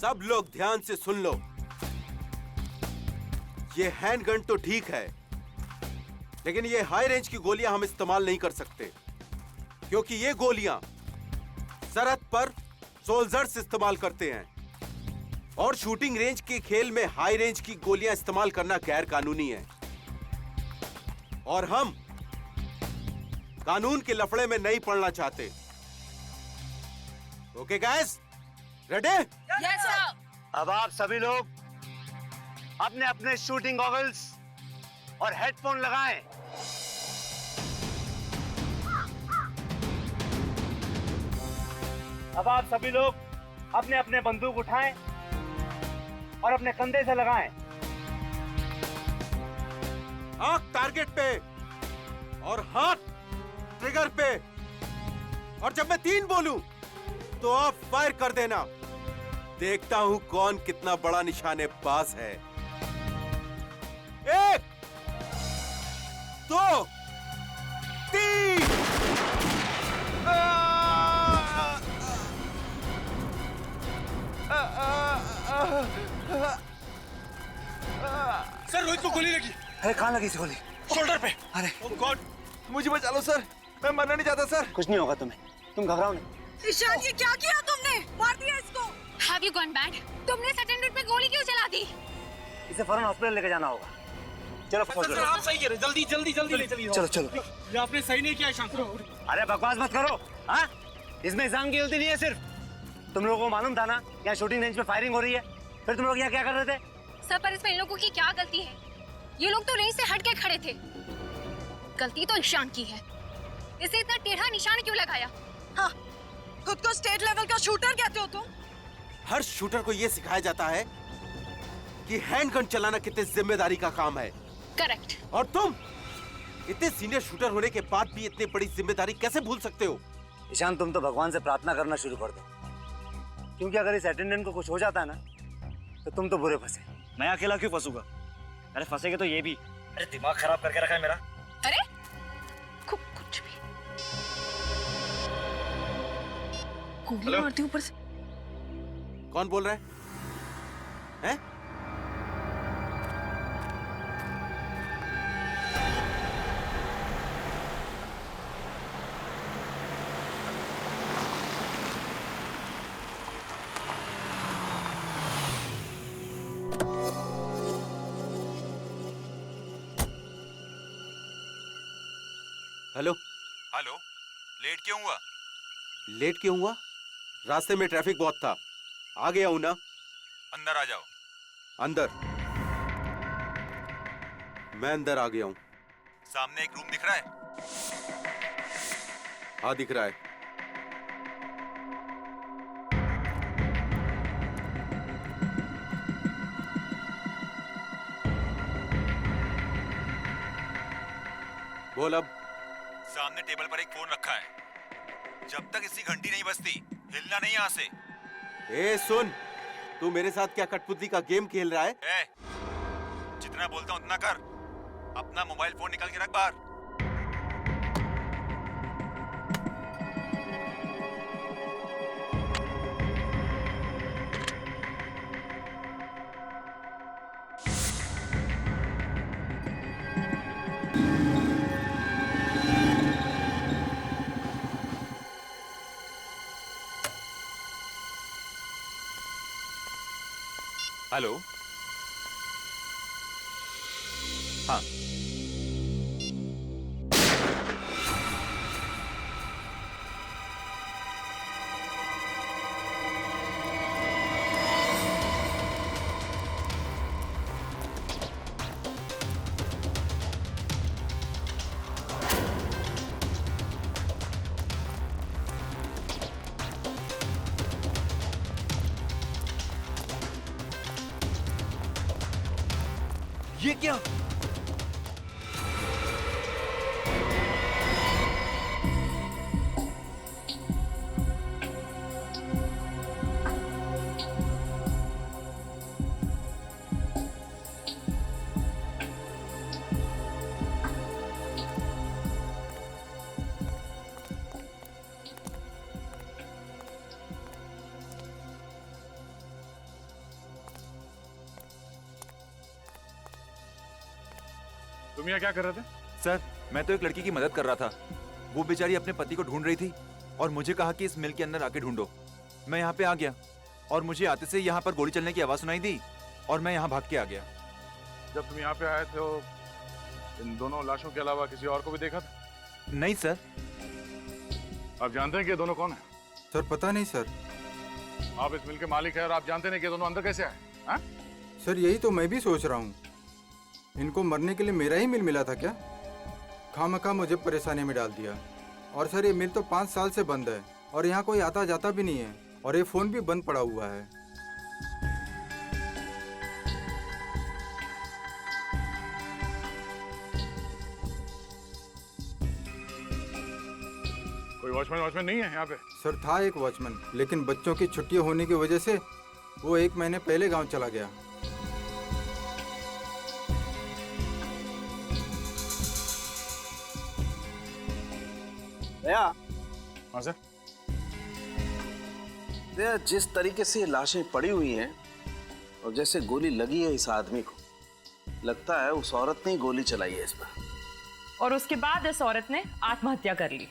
सब लोग ध्यान से सुन लो। ये हैंडगन तो ठीक है, लेकिन ये हाई रेंज की गोलियां हम इस्तेमाल नहीं कर सकते, क्योंकि ये गोलियां सरहद पर सोल्जर्स इस्तेमाल करते हैं और शूटिंग रेंज के खेल में हाई रेंज की गोलियां इस्तेमाल करना गैर कानूनी है और हम कानून के लफड़े में नहीं पड़ना चाहते। Okay guys, ready? Yes sir. अब आप सभी लोग अपने अपने शूटिंग गॉगल्स और हेडफोन लगाएं। अब आप सभी लोग अपने अपने बंदूक उठाएं और अपने कंधे से लगाएं। आंख टारगेट पे और हाथ ट्रिगर पे, और जब मैं 3 बोलूं तो आप फायर कर देना। देखता हूं कौन कितना बड़ा निशानेबाज है। 1 2 3। सर रोहित को गोली लगी। अरे कहाँ लगी इस गोली? शोल्डर पे। अरे ओह गॉड, मुझे बचा लो सर, मैं मरना नहीं चाहता सर। कुछ नहीं होगा तुम्हें, तुम घबराओ नहीं। ईशान, ये क्या किया तुमने? मार दिया इसको। Have you gone mad? तुमने सेटेंडर पे गोली क्यों चला दी? इसे फौरन हॉस्पिटल लेके जाना होगा। चलो सर आप सही कह रहे, जल्दी जल्दी जल्दी ले चलिए। चलो चलो। ये आपने सही नहीं किया ईशान। अरे बकवास मत करो। हाँ, इसमें ईशान की गलती नहीं है। सिर्फ तुम लोगों को मालूम था ना यहाँ शूटिंग रेंज में फायरिंग हो रही है, फिर तुम लोग यहाँ क्या कर रहे थे? सर पर इसमें इन लोगों की क्या गलती है? ये लोग तो रेंज से हट के खड़े थे। गलती तो ईशान की है। इसे इतना टेढ़ा निशान क्यों लगाया? हाँ, खुद को स्टेट लेवल का शूटर कहते हो तुम? हर शूटर को यह सिखाया जाता है कि हैंडगन चलाना कितनी जिम्मेदारी का काम है। करेक्ट। और तुम इतने सीनियर शूटर होने के बाद भी इतनी बड़ी जिम्मेदारी कैसे भूल सकते हो? ईशान, तुम तो भगवान से प्रार्थना करना शुरू कर दो, क्योंकि अगर इस अटेंडेंट को कुछ हो जाता है ना तो तुम तो बुरे फंसे। मैं अकेला क्यों फंसूंगा? अरे फंसेगे तो ये भी। अरे दिमाग खराब करके रखा है मेरा। अरे कुछ भी गोली मारती ऊपर से। कौन बोल रहा है? हैं? हेलो। हेलो, लेट क्यों हुआ? लेट क्यों हुआ? रास्ते में ट्रैफिक बहुत था, आ गया हूं ना। अंदर आ जाओ। अंदर? मैं अंदर आ गया हूं। सामने एक रूम दिख रहा है? हाँ दिख रहा है। बोल अब। सामने टेबल पर एक फोन रखा है। जब तक इसकी घंटी नहीं बजती हिलना नहीं यहाँ से। ए सुन, तू मेरे साथ क्या कठपुतली का गेम खेल रहा है? ए, जितना बोलता हूँ उतना कर। अपना मोबाइल फोन निकाल के रख बाहर। हेलो। हाँ, ये क्या? तुम यहाँ क्या कर रहे थे? सर मैं तो एक लड़की की मदद कर रहा था। वो बेचारी अपने पति को ढूंढ रही थी और मुझे कहा कि इस मिल के अंदर आके ढूंढो। मैं यहाँ पे आ गया और मुझे आते से यहाँ पर गोली चलने की आवाज सुनाई दी और मैं यहाँ भाग के आ गया। जब तुम यहाँ पे आए थे तो इन दोनों लाशों के अलावा किसी और को भी देखा था? नहीं सर। आप जानते हैं कि ये दोनों कौन है? सर पता नहीं सर। आप इस मिल के मालिक हैं और आप जानते नहीं कि ये दोनों अंदर कैसे आए? हाँ? सर यही तो मैं भी सोच रहा हूँ, इनको मरने के लिए मेरा ही मिल मिला था क्या? खामखा मुझे परेशानी में डाल दिया। और सर ये मिल तो 5 साल से बंद है और यहाँ कोई आता जाता भी नहीं है और ये फ़ोन भी बंद पड़ा हुआ है। कोई वॉचमैन नहीं है यहाँ पे? सर था एक वॉचमैन, लेकिन बच्चों की छुट्टियाँ होने की वजह से वो 1 महीने पहले गांव चला गया। दया, हाँ सर। दया, जिस तरीके से ये लाशें पड़ी हुई हैं और जैसे गोली लगी है इस आदमी को, लगता है उस औरत ने ही गोली चलाई है इस पर। और उसके बाद इस औरत ने आत्महत्या कर ली।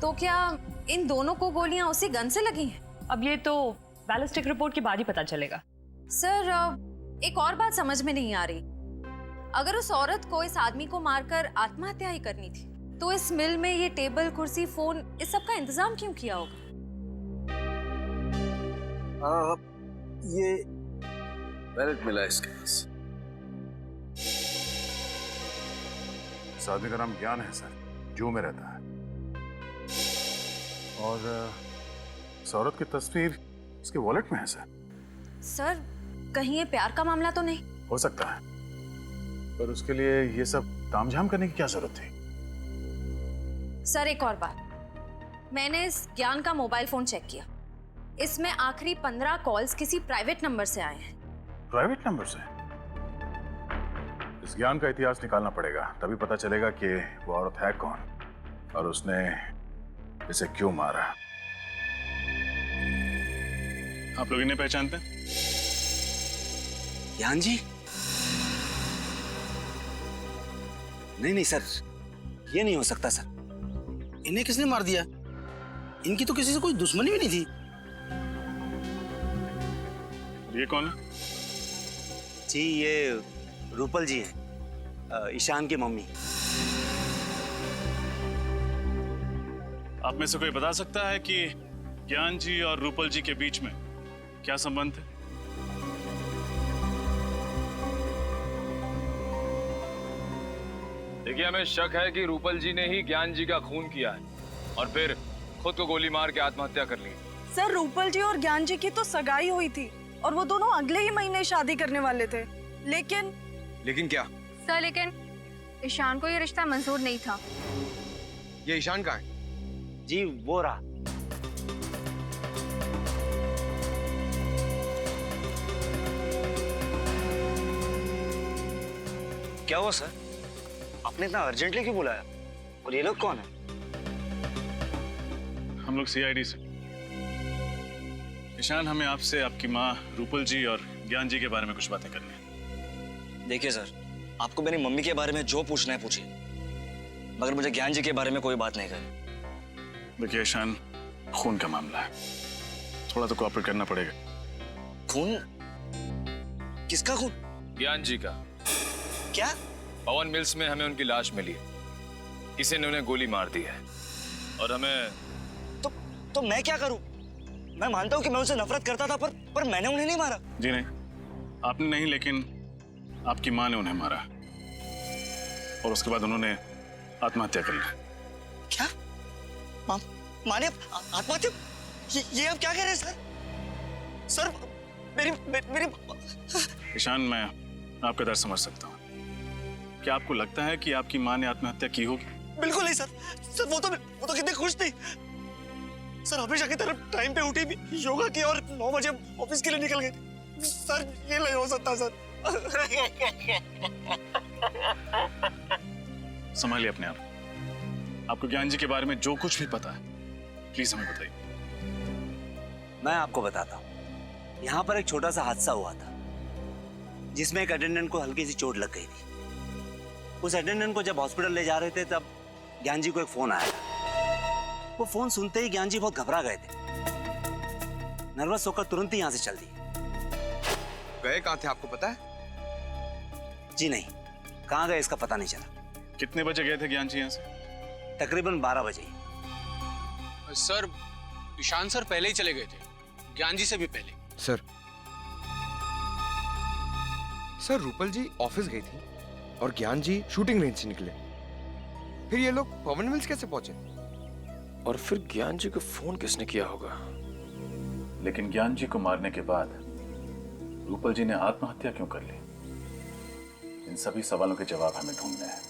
तो क्या इन दोनों को गोलियां उसी गन से लगी हैं? अब ये तो बैलिस्टिक रिपोर्ट के बाद ही पता चलेगा। सर एक और बात समझ में नहीं आ रही। अगर उस औरत को इस आदमी को मारकर आत्महत्या ही करनी थी तो इस मिल में ये टेबल, कुर्सी, फोन, इस सब का इंतजाम क्यों किया होगा? ये वैलेट मिला इसके पास। इस आदमी का नाम ज्ञान है सर, जू में रहता है। और इस औरत की तस्वीर इसके वॉलेट में है सर। सर कहीं ये प्यार का मामला तो नहीं? हो सकता है, पर उसके लिए ये सब तामझाम करने की क्या जरूरत थी? सर एक और बात, मैंने इस ज्ञान का मोबाइल फोन चेक किया। इसमें आखिरी 15 कॉल्स किसी प्राइवेट नंबर से आए हैं। प्राइवेट नंबर से? इस ज्ञान का इतिहास निकालना पड़ेगा, तभी पता चलेगा कि वो औरत है कौन और उसने इसे क्यों मारा। आप लोग इन्हें पहचानते हैं? ज्ञान जी? नहीं सर, ये नहीं हो सकता सर। इन्हें किसने मार दिया? इनकी तो किसी से कोई दुश्मनी भी नहीं थी। ये कौन है? जी ये रूपल जी हैं, ईशान की मम्मी। आप में से कोई बता सकता है कि ज्ञान जी और रूपल जी के बीच में क्या संबंध है? देखिए, हमें शक है कि रूपल जी ने ही ज्ञान जी का खून किया है और फिर खुद को गोली मार के आत्महत्या कर ली। सर रूपल जी और ज्ञान जी की तो सगाई हुई थी और वो दोनों अगले ही महीने शादी करने वाले थे। लेकिन क्या? सर लेकिन ईशान को ये रिश्ता मंजूर नहीं था। ये ईशान का है? जी वो रहा। क्या हुआ सर? आपने इतना अर्जेंटली क्यों बुलाया? और ये लोग कौन है? हम लोग सीआईडी से। ईशान, हमें आपसे आपकी माँ रूपल जी और ज्ञान जी के बारे में कुछ बातें करनी है। देखिए सर, आपको मेरी मम्मी के बारे में जो पूछना है पूछिए, मगर मुझे ज्ञान जी के बारे में कोई बात नहीं करनी। देखिए ईशान, खून का मामला है, थोड़ा तो कोऑपरेट करना पड़ेगा। खून? किसका खून? ज्ञान जी का। क्या? पवन मिल्स में हमें उनकी लाश मिली है, किसी ने उन्हें गोली मार दी है और हमें तो मैं क्या करूं? मैं मानता हूं कि मैं उनसे नफरत करता था, पर मैंने उन्हें नहीं मारा। जी नहीं, आपने नहीं, लेकिन आपकी माँ ने उन्हें मारा और उसके बाद उन्होंने आत्महत्या कर ली। क्या? माँ ने आत्महत्या? ये आप क्या कह रहे हैं सर? सर मेरी ईशान, मैं आपका दर्द समझ सकता हूँ। क्या आपको लगता है कि आपकी माँ ने आत्महत्या की होगी? बिल्कुल नहीं सर। सर वो तो कितने खुश थी सर, हमेशा की तरफ टाइम पे उठी भी, योगा की और 9 बजे ऑफिस के लिए निकल गई। सर ये नहीं हो सकता सर। संभालिए अपने आप। आपको ज्ञान जी के बारे में जो कुछ भी पता है प्लीज हमें बताइए। मैं आपको बताता हूँ। यहाँ पर एक छोटा सा हादसा हुआ था जिसमें एक अटेंडेंट को हल्की सी चोट लग गई थी। उस अटेंडेंट को जब हॉस्पिटल ले जा रहे थे तब ज्ञान जी को एक फोन आया था। वो फोन सुनते ही ज्ञान जी बहुत घबरा गए थे। नर्वस होकर तुरंत ही यहाँ से चल दिए। गए कहाँ थे आपको पता है? जी नहीं, कहाँ गए इसका पता नहीं चला। कितने बजे गए थे ज्ञान जी यहाँ से? तकरीबन 12 बजे। सर ईशान सर पहले ही चले गए थे, ज्ञान जी से भी पहले। सर रूपल जी ऑफिस गई थी और ज्ञान जी शूटिंग रेंज से निकले। फिर ये लोग पवन मिल्स कैसे पहुंचे? और फिर ज्ञान जी को फोन किसने किया होगा? लेकिन ज्ञान जी को मारने के बाद रूपल जी ने आत्महत्या क्यों कर ली? इन सभी सवालों के जवाब हमें ढूंढने हैं।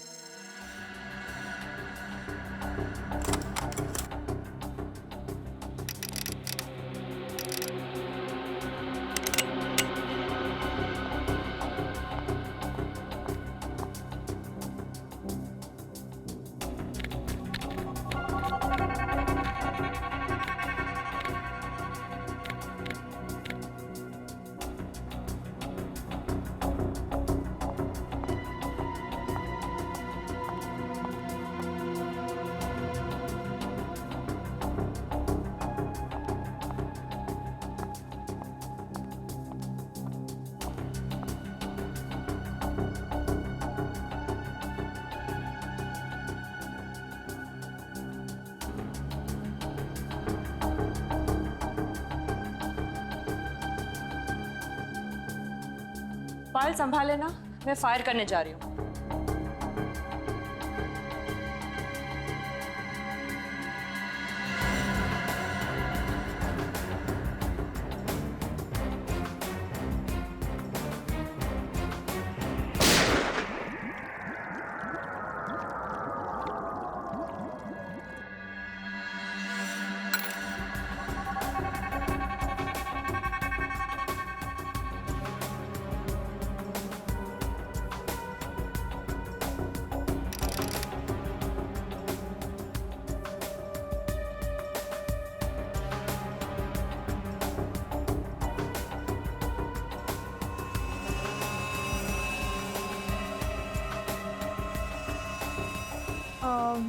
फाइल संभाले ना, मैं फायर करने जा रही हूँ।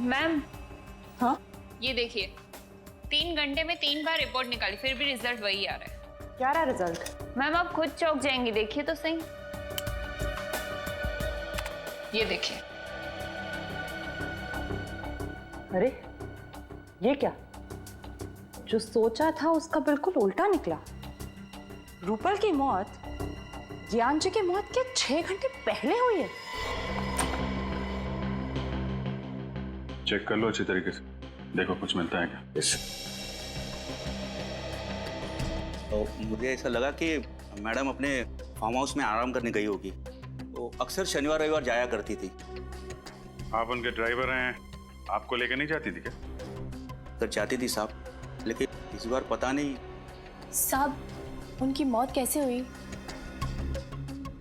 मैम, हाँ ये देखिए 3 घंटे में 3 बार रिपोर्ट निकाली, फिर भी रिजल्ट वही आ रहा है। क्या रहा रिजल्ट? मैम आप खुद चौंक जाएंगी, देखिए तो सही। ये देखिए। अरे ये क्या? जो सोचा था उसका बिल्कुल उल्टा निकला। रूपल की मौत ज्ञान जी की मौत के 6 घंटे पहले हुई है। चेक कर लो अच्छी तरीके से, देखो कुछ मिलता है क्या। तो मुझे ऐसा लगा कि मैडम अपने फार्म हाउस में आराम करने गई होगी। तो अक्सर शनिवार रविवार जाया करती थी। आप उनके ड्राइवर हैं, आपको लेकर नहीं जाती थी क्या? सर जाती थी साहब, लेकिन इस बार पता नहीं। साहब उनकी मौत कैसे हुई?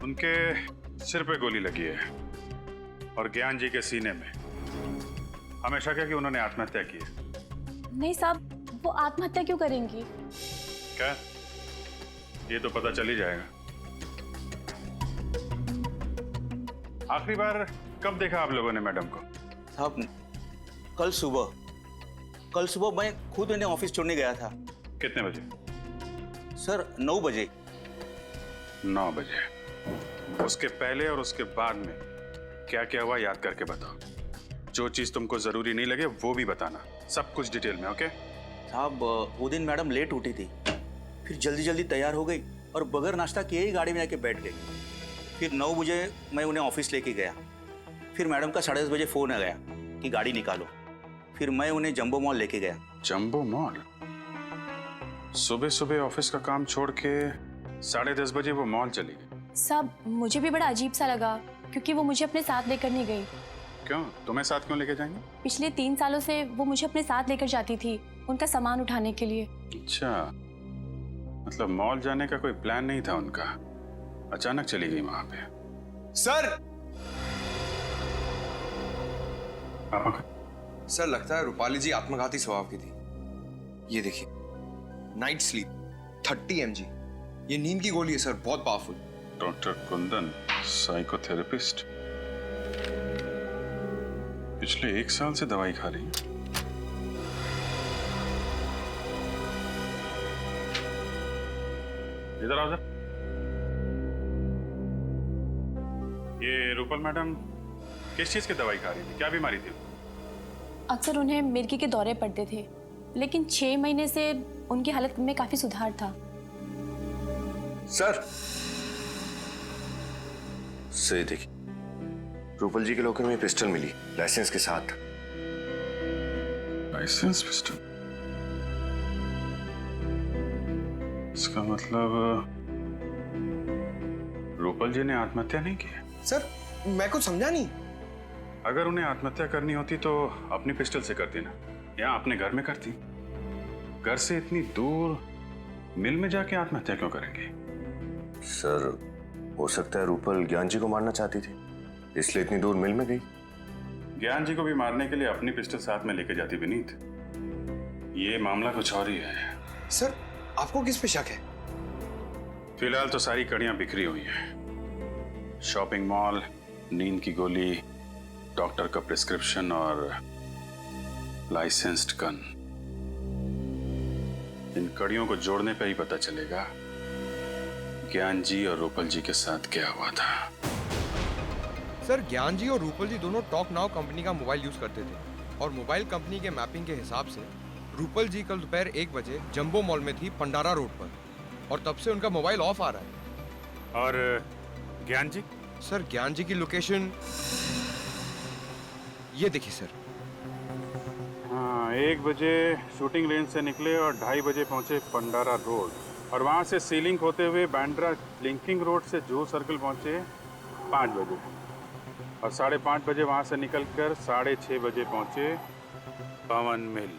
उनके सिर पे गोली लगी है और ज्ञान जी के सीने में। हमें शक है कि उन्होंने आत्महत्या की है। नहीं साहब, वो आत्महत्या क्यों करेंगी? क्या? ये तो पता चल ही जाएगा। आखिरी बार कब देखा आप लोगों ने मैडम को? साहब कल सुबह मैं खुद उन्हें ऑफिस छोड़ने गया था। कितने बजे? सर 9 बजे। 9 बजे। उसके पहले और उसके बाद में क्या क्या हुआ याद करके बताओ। जो चीज तुमको जरूरी नहीं लगे वो भी बताना, सब कुछ डिटेल में। ओके साहब, वो दिन मैडम लेट उठी थी, फिर जल्दी जल्दी तैयार हो गई और बगैर नाश्ता किए ही गाड़ी में जाके बैठ गई। फिर 9 बजे मैं उन्हें ऑफिस लेके गया। फिर मैडम का 10:30 बजे फोन आ गया कि गाड़ी निकालो। फिर मैं उन्हें जंबो मॉल लेके गया। Jumbo mall? सुबह सुबह ऑफिस का काम छोड़ के 10:30 बजे वो मॉल चली गई? साहब मुझे भी बड़ा अजीब सा लगा, क्योंकि वो मुझे अपने साथ लेकर नहीं गई। क्यों? तुम्हें साथ क्यों लेके जाएंगे? पिछले 3 सालों से वो मुझे अपने साथ लेकर जाती थी, उनका सामान उठाने के लिए। अच्छा, मतलब मॉल जाने का कोई प्लान नहीं था उनका, अचानक चली गई वहां पे। सर सर लगता है रूपाली जी आत्मघाती स्वभाव की थी। ये देखिए, नाइट स्लीप 30 mg, ये नींद की गोली है सर, बहुत पावरफुल। Doctor Kundan, psychotherapist. पिछले 1 साल से दवाई खा रही है। इधर आओ। ये रूपल मैडम किस चीज की दवाई खा रही थी? क्या बीमारी थी? अक्सर उन्हें मिर्गी के दौरे पड़ते थे, लेकिन 6 महीने से उनकी हालत में काफी सुधार था। सर सही देखिए, रूपल जी के लॉकर में पिस्टल मिली, लाइसेंस के साथ। License pistol? इसका मतलब रूपल जी ने आत्महत्या नहीं की? सर मैं कुछ समझा नहीं। अगर उन्हें आत्महत्या करनी होती तो अपनी पिस्टल से करती ना, या अपने घर में करती। घर से इतनी दूर मिल में जाके आत्महत्या क्यों करेंगे? सर हो सकता है रूपल ज्ञान जी को मारना चाहती थी, इसलिए इतनी दूर मिल में गई। ज्ञान जी को भी मारने के लिए अपनी पिस्टल साथ में लेके जाती विनीत। ये मामला कुछ और ही है। सर आपको किस पे शक है? फिलहाल तो सारी कड़ियां बिखरी हुई हैं। शॉपिंग मॉल, नींद की गोली, डॉक्टर का प्रिस्क्रिप्शन और लाइसेंस्ड गन। इन कड़ियों को जोड़ने पे ही पता चलेगा ज्ञान जी और रूपल जी के साथ क्या हुआ था। सर ज्ञान जी और रूपल जी दोनों टॉक नाउ कंपनी का मोबाइल यूज करते थे और मोबाइल कंपनी के मैपिंग के हिसाब से रूपल जी कल दोपहर 1 बजे जंबो मॉल में थी पंडारा रोड पर, और तब से उनका मोबाइल ऑफ आ रहा है। और ज्ञान जी? सर ज्ञान जी की लोकेशन ये देखिए सर। हाँ, 1 बजे शूटिंग रेंज से निकले और 2:30 बजे पहुंचे पंडारा रोड, और वहां से सीलिंग होते हुए बांद्रा लिंकिंग रोड से जूहू सर्कल पहुंचे 5 बजे, और 5:30 बजे वहां से निकलकर 6:30 बजे पहुंचे पवन मिल।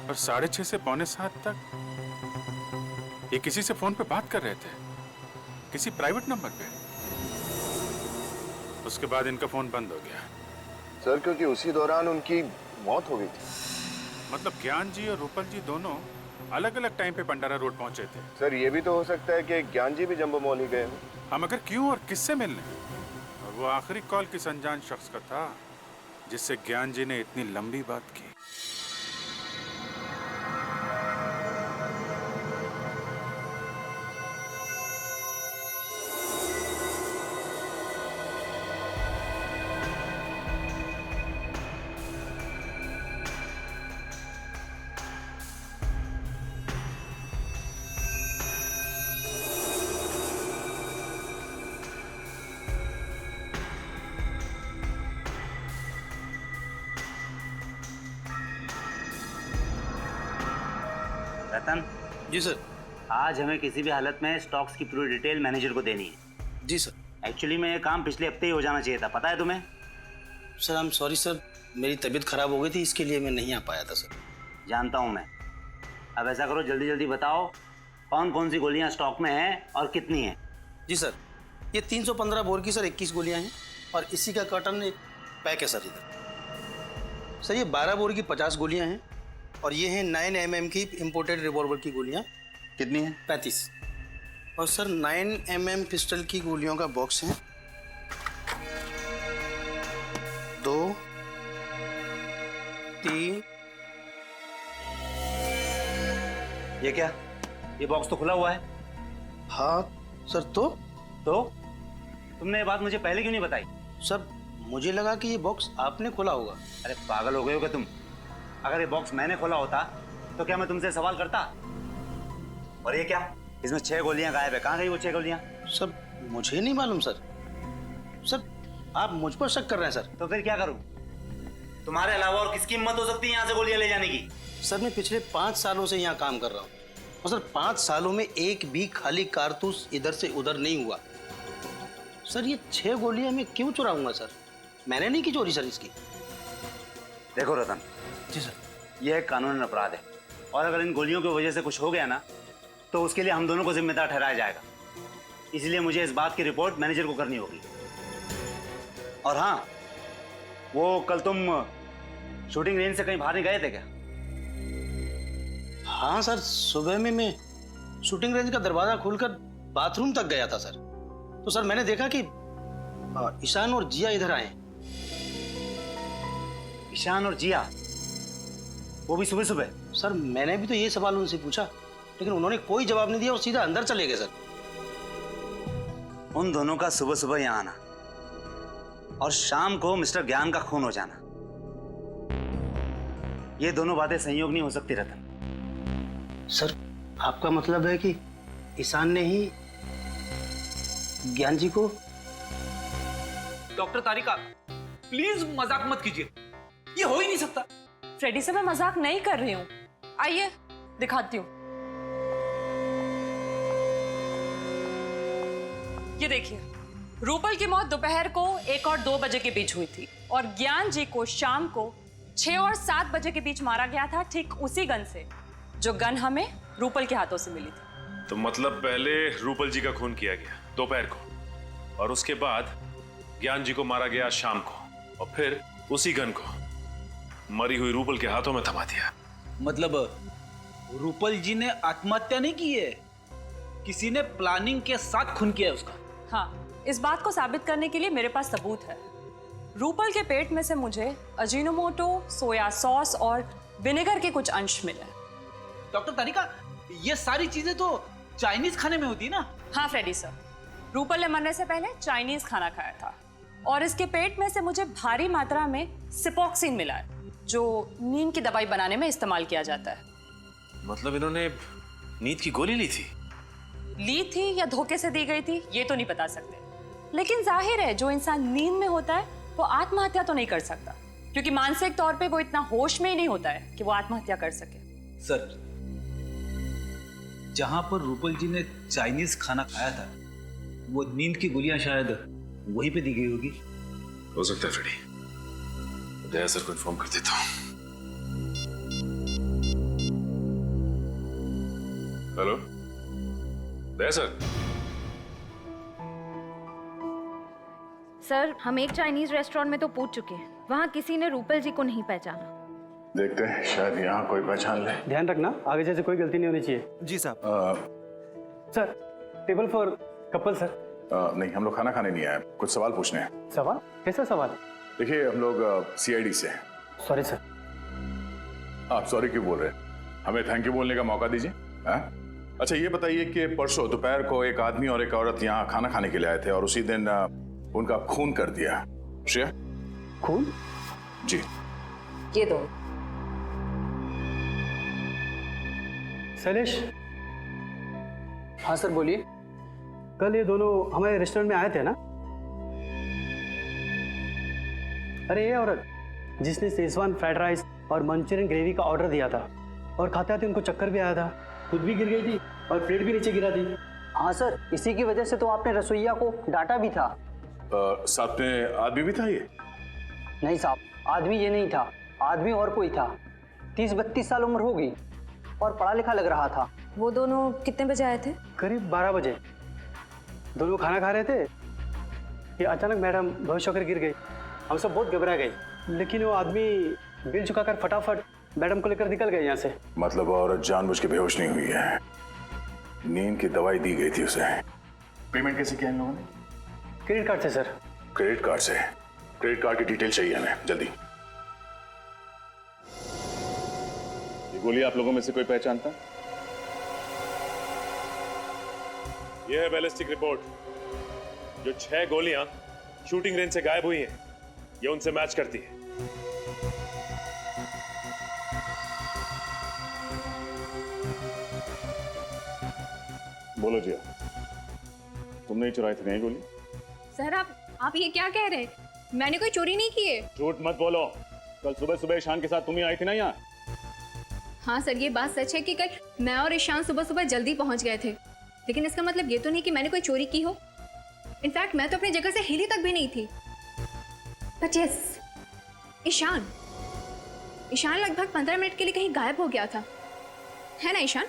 और 6:30 से 6:45 तक ये किसी से फोन पे बात कर रहे थे, किसी प्राइवेट नंबर पे। उसके बाद इनका फोन बंद हो गया। सर क्योंकि उसी दौरान उनकी मौत हो गई थी। मतलब ज्ञान जी और रूपल जी दोनों अलग अलग टाइम पे पंडारा रोड पहुंचे थे। सर ये भी तो हो सकता है कि ज्ञान जी भी जंबो मॉल ही गए हो। हम अगर क्यों और किससे मिलने? और वो आखिरी कॉल किस अनजान शख्स का था जिससे ज्ञान जी ने इतनी लंबी बात की। रतन जी सर। आज हमें किसी भी हालत में स्टॉक्स की पूरी डिटेल मैनेजर को देनी है। जी सर। एक्चुअली में ये काम पिछले हफ्ते ही हो जाना चाहिए था, पता है तुम्हें? Sir I am sorry sir, मेरी तबीयत खराब हो गई थी, इसके लिए मैं नहीं आ पाया था सर। जानता हूँ मैं। अब ऐसा करो, जल्दी जल्दी बताओ कौन कौन सी गोलियाँ स्टॉक में हैं और कितनी हैं। जी सर, ये 315 बोर की सर 21 गोलियाँ हैं, और इसी का कर्टन एक पैक है सर इधर। सर ये 12 बोर की 50 गोलियाँ हैं, और ये हैं 9 mm की इम्पोर्टेड रिवॉल्वर की गोलियाँ। कितनी है? 35। और सर 9 mm पिस्टल की गोलियों का बॉक्स है 2 3। ये क्या? ये बॉक्स तो खुला हुआ है। हाँ सर। तो तुमने ये बात मुझे पहले क्यों नहीं बताई? सर मुझे लगा कि ये बॉक्स आपने खोला होगा। अरे पागल हो गए हो क्या तुम? अगर ये बॉक्स मैंने खोला होता तो क्या मैं तुमसे सवाल करता? और ये क्या? इसमें 6 गोलियां गायब है, कहाँ गई वो 6 गोलियां? सर मुझे नहीं मालूम सर। सर आप मुझ पर शक कर रहे हैं सर। तो फिर क्या करूं? तुम्हारे अलावा और किसकी हिम्मत हो सकती है यहाँ से गोलियां ले जाने की? सर मैं पिछले 5 सालों से यहाँ काम कर रहा हूँ, और सर 5 सालों में एक भी खाली कारतूस इधर से उधर नहीं हुआ। सर ये 6 गोलियां मैं क्यों चुराऊंगा सर? मैंने नहीं की चोरी सर इसकी। देखो रतन। जी सर। यह एक कानूनी अपराध है, और अगर इन गोलियों की वजह से कुछ हो गया ना तो उसके लिए हम दोनों को जिम्मेदार ठहराया जाएगा। इसलिए मुझे इस बात की रिपोर्ट मैनेजर को करनी होगी। और हाँ, वो कल तुम शूटिंग रेंज से कहीं बाहर नहीं गए थे क्या? हाँ सर, सुबह में मैं शूटिंग रेंज का दरवाजा खोलकर बाथरूम तक गया था सर। तो सर मैंने देखा कि ईशान और जिया इधर आए। ईशान और जिया, वो भी सुबह सुबह? सर मैंने भी तो ये सवाल उनसे पूछा, लेकिन उन्होंने कोई जवाब नहीं दिया और सीधा अंदर चले गए सर। उन दोनों का सुबह सुबह यहाँ आना और शाम को मिस्टर ज्ञान का खून हो जाना, ये दोनों बातें संयोग नहीं हो सकती रतन। सर आपका मतलब है कि ईशान ने ही ज्ञान जी को? डॉक्टर तारिका प्लीज मजाक मत कीजिए, ये हो ही नहीं सकता। फ्रेडी से मैं मजाक नहीं कर रही हूँ, आइए दिखाती हूँ। ये देखिए, रूपल की मौत दोपहर को 1 और 2 बजे के बीच हुई थी और ज्ञान जी को शाम को 6 और 7 बजे के बीच मारा गया था, ठीक उसी गन से जो गन हमें रूपल के हाथों से मिली थी। तो मतलब पहले रूपल जी का खून किया गया दोपहर को, और उसके बाद ज्ञान जी को मारा गया शाम को, और फिर उसी गन को मरी हुई रूपल के हाथों में थमा दिया। मतलब रूपल जी ने आत्महत्या नहीं की है, किसी ने प्लानिंग के साथ खून किया है उसका। हाँ, इस बात को साबित करने के लिए मेरे पास सबूत है। रूपल के पेट में से मुझे अजीनोमोटो, सोया सॉस और विनेगर के कुछ अंश मिले। डॉक्टर तारिका, ये सारी चीजें तो चाइनीज खाने में होती है ना? हाँ फ्रेडी सर, रूपल ने मरने से पहले चाइनीज खाना खाया था और इसके पेट में से मुझे भारी मात्रा में सिपोक्सिन मिला है, जो नींद की दवाई बनाने में इस्तेमाल किया जाता है। मतलब इन्होंने नींद की गोली ली थी? ली थी या धोखे से दी गई थी ये तो नहीं बता सकते, लेकिन जाहिर है जो इंसान नींद में होता है वो आत्महत्या तो नहीं कर सकता, क्योंकि मानसिक तौर पे वो इतना होश में ही नहीं होता है कि वो आत्महत्या कर सके। सर, जहां पर रूपल जी ने चाइनीज खाना खाया था, वो नींद की गोलियां शायद वहीं पे दी गई होगी। हो सकता है फ्रेडी, दया सर को इन्फॉर्म कर देता हूँ। हेलो दया सर। सर, हम एक चाइनीज रेस्टोरेंट में तो पूछ चुके हैं, वहाँ किसी ने रूपल जी को नहीं पहचाना। देखते हैं शायद यहाँ कोई पहचान ले। ध्यान रखना आगे जैसे कोई गलती नहीं होनी चाहिए। जी साहब। Sir, table for couple sir. नहीं, हम लोग खाना खाने नहीं आए, कुछ सवाल पूछने हैं। सवाल? कैसा सवाल? देखिए हम लोग CID से हैं। Sorry sir. आप सॉरी क्यों बोल रहे हैं? हमें थैंक यू बोलने का मौका दीजिए। अच्छा ये बताइए कि परसों दोपहर को एक आदमी और एक औरत यहाँ खाना खाने के लिए आए थे और उसी दिन उनका खून कर दिया। श्रेया? खून? जी। ये दो। शैलेश? हाँ सर बोलिए। कल ये दोनों हमारे रेस्टोरेंट में आए थे ना? अरे ये औरत जिसने शेजवान फ्राइड राइस और मंचूरियन ग्रेवी का ऑर्डर दिया था और खाते खाते उनको चक्कर भी आया था, खुद भी गिर गई थी और प्लेट भी नीचे गिरा थी। हाँ सर, इसी की वजह से तो आपने रसोइया को डांटा भी था। साथ में आदमी भी था ये? नहीं साहब, आदमी ये नहीं था, आदमी और कोई था। 30-32 साल उम्र होगी और पढ़ा लिखा लग रहा था। वो दोनों कितने बजे आए थे? करीब 12 बजे। दोनों खाना खा रहे थे कि अचानक मैडम बेहोश होकर गिर गई। हम सब बहुत घबरा गए, लेकिन वो आदमी बिल चुकाकर फटाफट मैडम को लेकर निकल गए यहाँ से। मतलब औरत जानबूझ के बेहोश नहीं हुई है, नींद की दवाई दी गई थी उसे। पेमेंट कैसे किया इन लोगों ने? क्रेडिट कार्ड से सर। क्रेडिट कार्ड से? क्रेडिट कार्ड की डिटेल चाहिए हमें जल्दी। ये गोली आप लोगों में से कोई पहचानता? यह है बैलिस्टिक रिपोर्ट। जो 6 गोलियां शूटिंग रेंज से गायब हुई हैं, ये उनसे मैच करती है। बोलो जिया, तुमने ही चुराई थी नहीं गोली? सर आप ये क्या कह रहे हैं? मैंने कोई चोरी नहीं की है। झूठ मत बोलो, कल सुबह सुबह ईशान के साथ तुम ही आई थी ना यहाँ? हाँ सर, ये बात सच है कि कल मैं और ईशान सुबह सुबह जल्दी पहुंच गए थे, लेकिन इसका मतलब ये तो नहीं कि मैंने कोई चोरी की हो। इनफैक्ट मैं तो अपनी जगह से हिली तक भी नहीं थी। बट यस, ईशान लगभग 15 मिनट के लिए कहीं गायब हो गया था, है ना ईशान?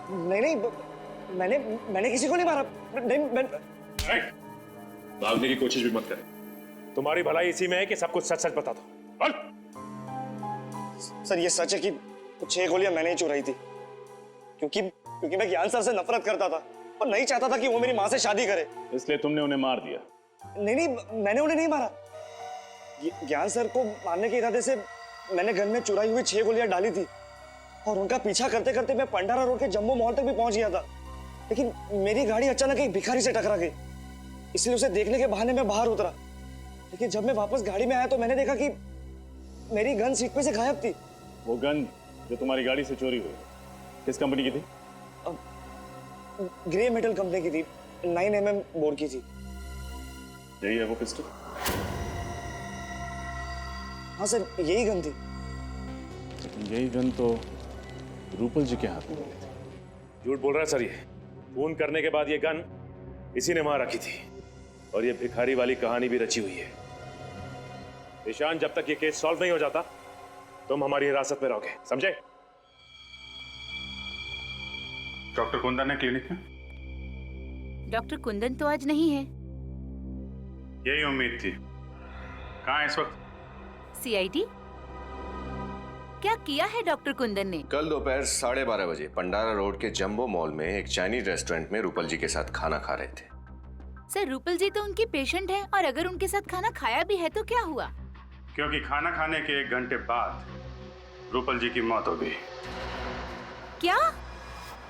नहीं, मैंने किसी को नहीं मारा। भागने की कोशिश भी मत कर। तुम्हारी भलाई इसी में है कि सब कुछ सच सच बता दो। सर ये सच है कि 6 गोलियां मैंने ही चुराई थी, क्योंकि मैं ज्ञान सर से नफरत करता था और नहीं चाहता था कि वो मेरी माँ से शादी करे। इसलिए तुमने उन्हें मार दिया? नहीं, मैंने उन्हें नहीं मारा। ज्ञान सर को मारने के इरादे से मैंने गन में चुराई हुई 6 गोलियां डाली थी और उनका पीछा करते करते मैं पंडारा रोड के जम्बो मॉल तक भी पहुंच गया था, लेकिन मेरी गाड़ी अचानक एक भिखारी से टकरा गई, इसलिए उसे देखने के बहाने मैं बाहर उतरा। लेकिन जब मैं वापस गाड़ी में आया तो मैंने देखा कि मेरी गन सीट पे से गायब थी। वो गन जो तुम्हारी गाड़ी से चोरी हुई किस कंपनी की थी? ग्रे मेटल कंपनी की थी, 9mm बोर की थी। यही है वो पिस्टल? हाँ सर, यही गन थी। यही गन तो रूपल जी के हाथ में मिली थी। झूठ बोल रहा है सर ये। खून करने के बाद ये गन इसी ने वहां रखी थी और ये भिखारी वाली कहानी भी रची हुई है। ईशान, जब तक ये केस सॉल्व नहीं हो जाता तुम हमारी हिरासत में रहोगे, समझे? डॉक्टर कुंदन है क्लिनिक में? डॉक्टर कुंदन तो आज नहीं है। यही उम्मीद थी। कहाँ है इस वक्त? सीआईडी? क्या किया है डॉक्टर कुंदन ने? कल दोपहर 12:30 बजे पंडारा रोड के जंबो मॉल में एक चाइनीज रेस्टोरेंट में रूपल जी के साथ खाना खा रहे थे। सर, रूपल जी तो उनकी पेशेंट है और अगर उनके साथ खाना खाया भी है तो क्या हुआ? क्योंकि खाना खाने के 1 घंटे बाद रूपल जी की मौत हो गई। क्या?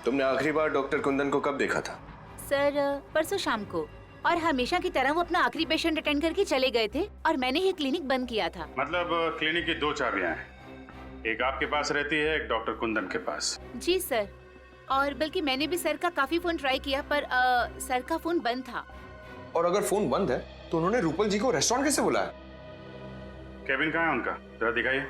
तुमने आखिरी बार डॉक्टर कुंदन को कब देखा था? सर, परसों शाम को, और हमेशा की तरह वो अपना आखिरी पेशेंट अटेंड करके चले गए थे और मैंने ही क्लिनिक बंद किया था। मतलब क्लिनिक की 2 चाबियां हैं, एक आपके पास रहती है, एक डॉक्टर कुंदन के पास। जी सर, और बल्कि मैंने भी सर का काफी फोन ट्राई किया पर सर का फोन बंद था। और अगर फोन बंद है तो उन्होंने रूपल जी को रेस्टोरेंट कैसे बुलाया? केबिन कहाँ है उनका? जरा दिखाइए।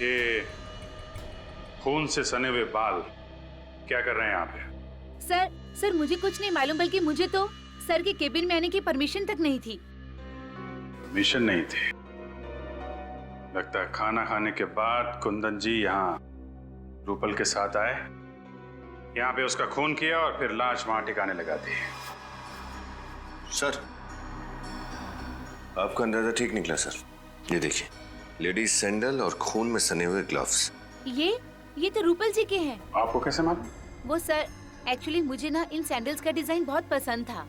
ये खून से सने हुए बाल क्या कर रहे हैं यहाँ पे? सर मुझे कुछ नहीं मालूम, बल्कि मुझे तो सर के केबिन में आने की परमिशन तक नहीं थी। मिशन नहीं थी? लगता है खाना खाने के बाद कुंदन जी यहाँ रूपल के साथ आए, यहाँ पे उसका खून किया और फिर लाश वहां ठिकाने लगा दी। सर, आपका अंदाजा ठीक निकला सर। ये देखिए, लेडीज सैंडल और खून में सने हुए ग्लव्स। ये तो रूपल जी के हैं। आपको कैसे मालूम? वो सर, एक्चुअली मुझे ना इन सैंडल्स का डिजाइन बहुत पसंद था,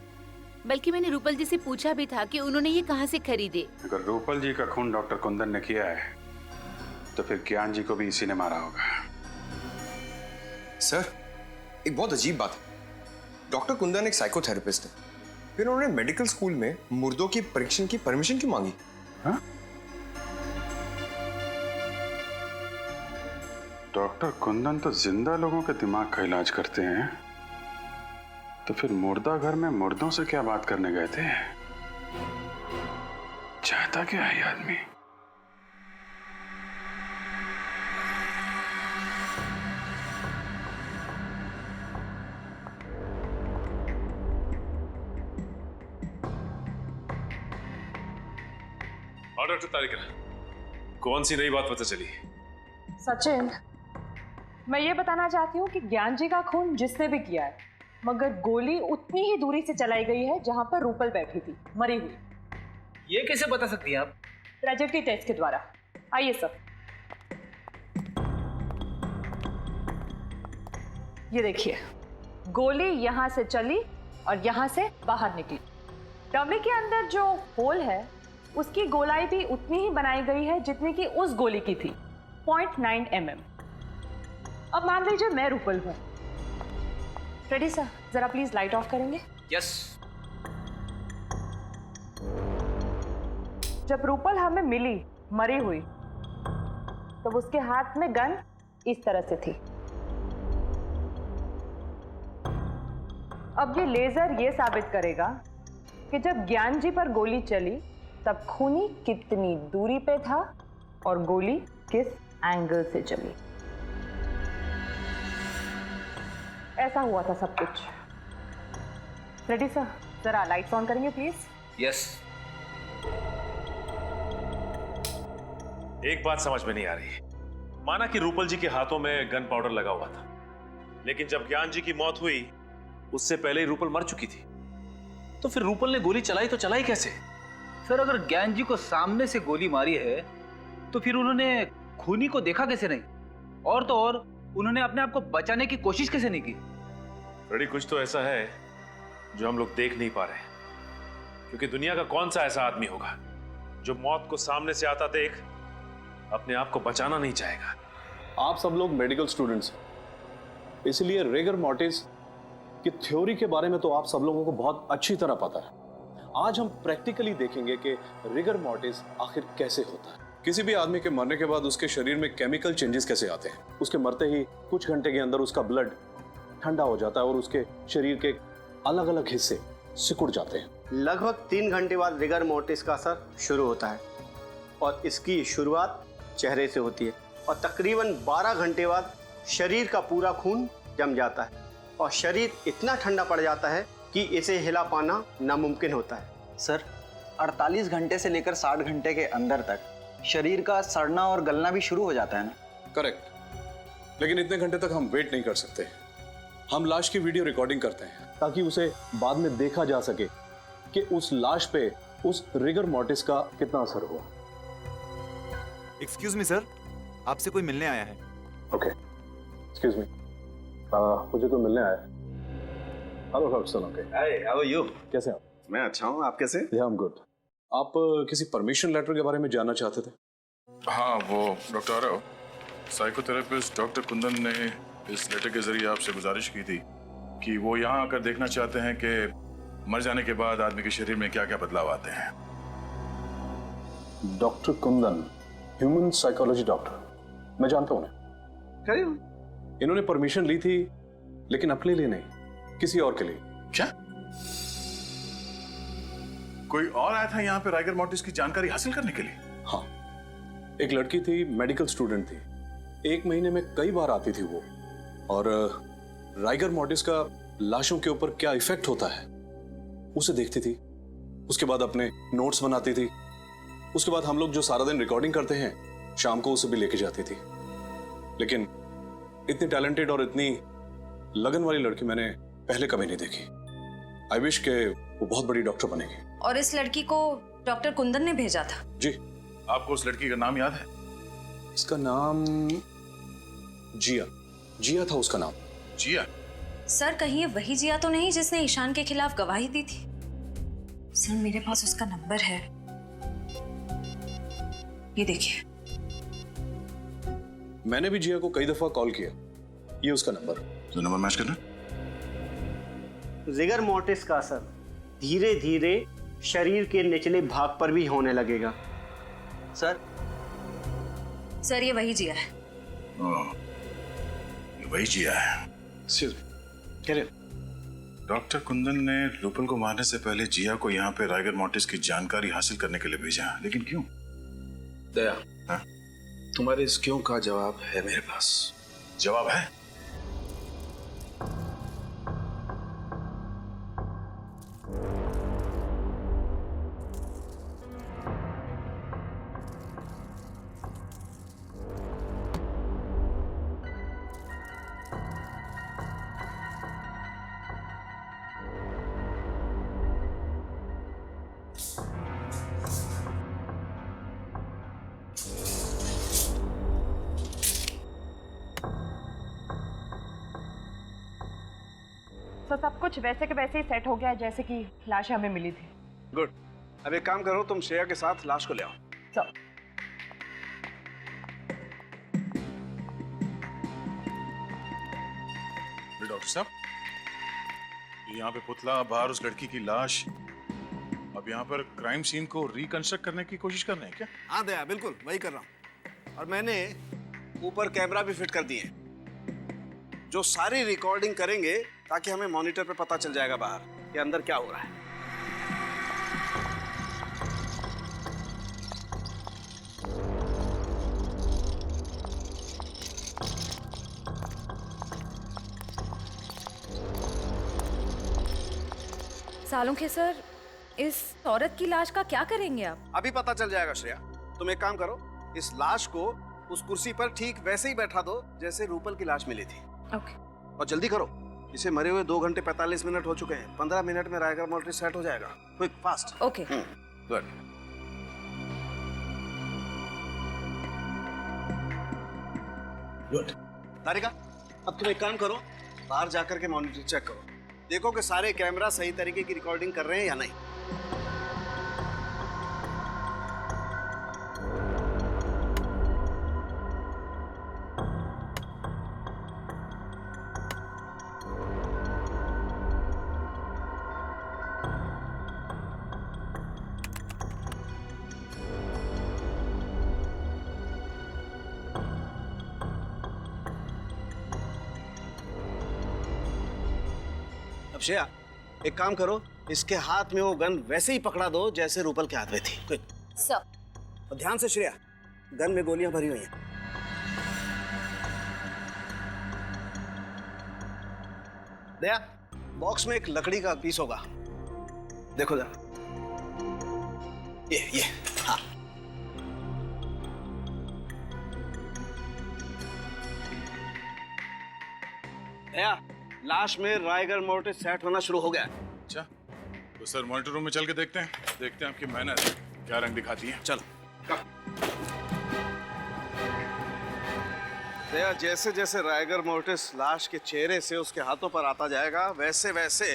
बल्कि मैंने रूपल जी से पूछा भी था कि उन्होंने ये कहाँ से खरीदे। अगर रूपल जी का खून डॉक्टर कुंदन ने किया है तो फिर ज्ञान जी को भी इसी ने मारा होगा। सर, एक बहुत अजीब बात है। डॉक्टर कुंदन एक साइकोथेरेपिस्ट है, फिर उन्होंने मेडिकल स्कूल में मुर्दों की परीक्षण की परमिशन क्यों मांगी? हाँ? डॉक्टर कुंदन तो जिंदा लोगों के दिमाग का इलाज करते हैं, तो फिर मुर्दा घर में मुर्दों से क्या बात करने गए थे? चाहता क्या है ये आदमी? और डॉक्टर तारिका, कौन सी नई बात पता चली? सचिन, मैं ये बताना चाहती हूँ कि ज्ञान जी का खून जिसने भी किया है, मगर गोली उतनी ही दूरी से चलाई गई है जहां पर रूपल बैठी थी मरी हुई। ये कैसे बता सकती हैं आप? ट्रेजेक्टरी टेस्ट के द्वारा। आइए सर, ये देखिए, गोली यहां से चली और यहां से बाहर निकली। डमी के अंदर जो होल है उसकी गोलाई भी उतनी ही बनाई गई है जितनी कि उस गोली की थी, 0.9 mm। अब मान लीजिए मैं रूपल हूं। रेडी सर, जरा प्लीज लाइट ऑफ करेंगे? यस। जब रूपल हमें मिली मरी हुई तब उसके हाथ में गन इस तरह से थी। अब ये लेजर ये साबित करेगा कि जब ज्ञान जी पर गोली चली तब खूनी कितनी दूरी पे था और गोली किस एंगल से चली। ऐसा हुआ था सब कुछ। रेडी सर, जरा लाइट्स ऑन करेंगे प्लीज। यस। एक बात समझ में नहीं आ रही। माना कि रूपल जी के हाथों में गन पाउडर लगा हुआ था, लेकिन जब ज्ञान जी की मौत हुई उससे पहले ही रूपल मर चुकी थी। तो फिर रूपल ने गोली चलाई तो चलाई कैसे? सर अगर ज्ञान जी को सामने से गोली मारी है तो फिर उन्होंने खूनी को देखा कैसे नहीं? और तो और उन्होंने अपने आप को बचाने की कोशिश कैसे नहीं की? रेडी, कुछ तो ऐसा है जो हम लोग देख नहीं पा रहे, क्योंकि दुनिया का कौन सा ऐसा आदमी होगा जो मौत को सामने से आता देख अपने आप को बचाना नहीं चाहेगा। आप सब लोग मेडिकल स्टूडेंट्स हैं, इसलिए रिगर मॉर्टिस की थ्योरी के बारे में तो आप सब लोगों को बहुत अच्छी तरह पता है। आज हम प्रैक्टिकली देखेंगे कि रिगर मॉर्टिस आखिर कैसे होता है। किसी भी आदमी के मरने के बाद उसके शरीर में केमिकल चेंजेस कैसे आते हैं। उसके मरते ही कुछ घंटे के अंदर उसका ब्लड ठंडा हो जाता है और उसके शरीर के अलग अलग हिस्से सिकुड़ जाते हैं। लगभग 3 घंटे बाद रिगर मोर्टिस का असर शुरू होता है और इसकी शुरुआत चेहरे से होती है और तकरीबन 12 घंटे बाद शरीर का पूरा खून जम जाता है और शरीर इतना ठंडा पड़ जाता है कि इसे हिला पाना नामुमकिन होता है। सर 48 घंटे से लेकर 60 घंटे के अंदर तक शरीर का सड़ना और गलना भी शुरू हो जाता है ना? करेक्ट, लेकिन इतने घंटे तक हम वेट नहीं कर सकते। हम लाश की वीडियो रिकॉर्डिंग करते हैं ताकि उसे बाद में देखा जा सके कि उस लाश पे उस रिगर मॉर्टिस का कितना असर हुआ। एक्सक्यूज मी सर, आपसे कोई मिलने आया है। ओके, एक्सक्यूज मी, मुझे कोई मिलने आया है। Hello Ferguson, okay. Hi, how are you? कैसे हैं आप? मैं अच्छा हूँ, आप कैसे? या आई एम गुड। आप किसी परमिशन लेटर के बारे में जानना चाहते थे? हाँ, वो doctor Aarav, psychotherapist doctor Kundan ने इस लेटर के जरिए आपसे गुजारिश की थी कि वो यहाँ आकर देखना चाहते हैं कि मर जाने के बाद आदमी के शरीर में क्या क्या बदलाव आते हैं। Doctor Kundan, human psychology doctor, मैं जानता हूँ उन्हें। इन्होंने परमिशन ली थी लेकिन अपने लिए नहीं, किसी और के लिए। क्या कोई और आया था यहाँ पे राइगर मॉर्टिस की जानकारी हासिल करने के लिए? हाँ, एक लड़की थी, मेडिकल स्टूडेंट थी, 1 महीने में कई बार आती थी वो, और राइगर मॉर्टिस का लाशों के ऊपर क्या इफेक्ट होता है उसे देखती थी। उसके बाद अपने नोट्स बनाती थी। उसके बाद हम लोग जो सारा दिन रिकॉर्डिंग करते हैं शाम को उसे भी लेके जाती थी। लेकिन इतनी टैलेंटेड और इतनी लगन वाली लड़की मैंने पहले कभी नहीं देखी। आई विश के वो बहुत बड़ी डॉक्टर बनेगी। और इस लड़की को डॉक्टर कुंदन ने भेजा था? जी। आपको उस लड़की का नाम याद है? इसका नाम जिया, जिया था उसका नाम। जिया? सर कहीं ये वही जिया तो नहीं जिसने ईशान के खिलाफ गवाही दी थी? सर मेरे पास उसका नंबर है, ये देखिए। मैंने भी जिया को कई दफा कॉल किया, ये उसका नंबर। तो नंबर मैच करना। रिगर मोर्टिस का असर धीरे धीरे शरीर के निचले भाग पर भी होने लगेगा। सर ये वही जिया है। ये वही जिया है। डॉक्टर कुंदन ने रूपल को मारने से पहले जिया को यहाँ पे राइगर मॉर्टिस की जानकारी हासिल करने के लिए भेजा, लेकिन क्यों? दया, तुम्हारे इस क्यों का जवाब है मेरे पास। जवाब है? तो सब कुछ वैसे के वैसे ही सेट हो गया है जैसे कि लाशें हमें मिली थी। गुड। अब एक काम करो, तुम श्रेया के साथ लाश को ले आओ। चलो। डॉक्टर साहब, यहाँ पे पुतला, बाहर उस लड़की की लाश, अब यहाँ पर क्राइम सीन को रिकंस्ट्रक्ट करने की कोशिश कर रहे हैं क्या? हाँ दया, बिल्कुल वही कर रहा हूँ। और मैंने ऊपर कैमरा भी फिट कर दिए हैं जो सारी रिकॉर्डिंग करेंगे ताकि हमें मॉनिटर पे पता चल जाएगा बाहर कि अंदर क्या हो रहा है। सालों के सर, इस औरत की लाश का क्या करेंगे आप? अभी पता चल जाएगा श्रेया। तुम एक काम करो, इस लाश को उस कुर्सी पर ठीक वैसे ही बैठा दो जैसे रूपल की लाश मिली थी। ओके। और जल्दी करो, इसे मरे हुए 2 घंटे 45 मिनट हो चुके हैं। 15 मिनट में रायगर मोल्ट्री सेट हो जाएगा। Quick, fast. Okay. Good. Good. Tarika, अब तुम एक काम करो, बाहर जाकर के मॉनिटर चेक करो, देखो कि सारे कैमरा सही तरीके की रिकॉर्डिंग कर रहे हैं या नहीं। श्रेया, एक काम करो, इसके हाथ में वो गन वैसे ही पकड़ा दो जैसे रूपल के हाथ में थी। क्विक। सर। और ध्यान से श्रेया, गन में गोलियां भरी हुई हैं। दया, बॉक्स में एक लकड़ी का पीस होगा, देखो जरा। ये हाँ। दया, लाश में रायगर मोर्टिस सेट होना शुरू हो गया। अच्छा, तो सर मॉनिटर रूम में चल के देखते हैं आपकी मेहनत क्या रंग दिखाती है। चलो। दया, जैसे जैसे रायगर मोर्टिस लाश के चेहरे से उसके हाथों पर आता जाएगा, वैसे वैसे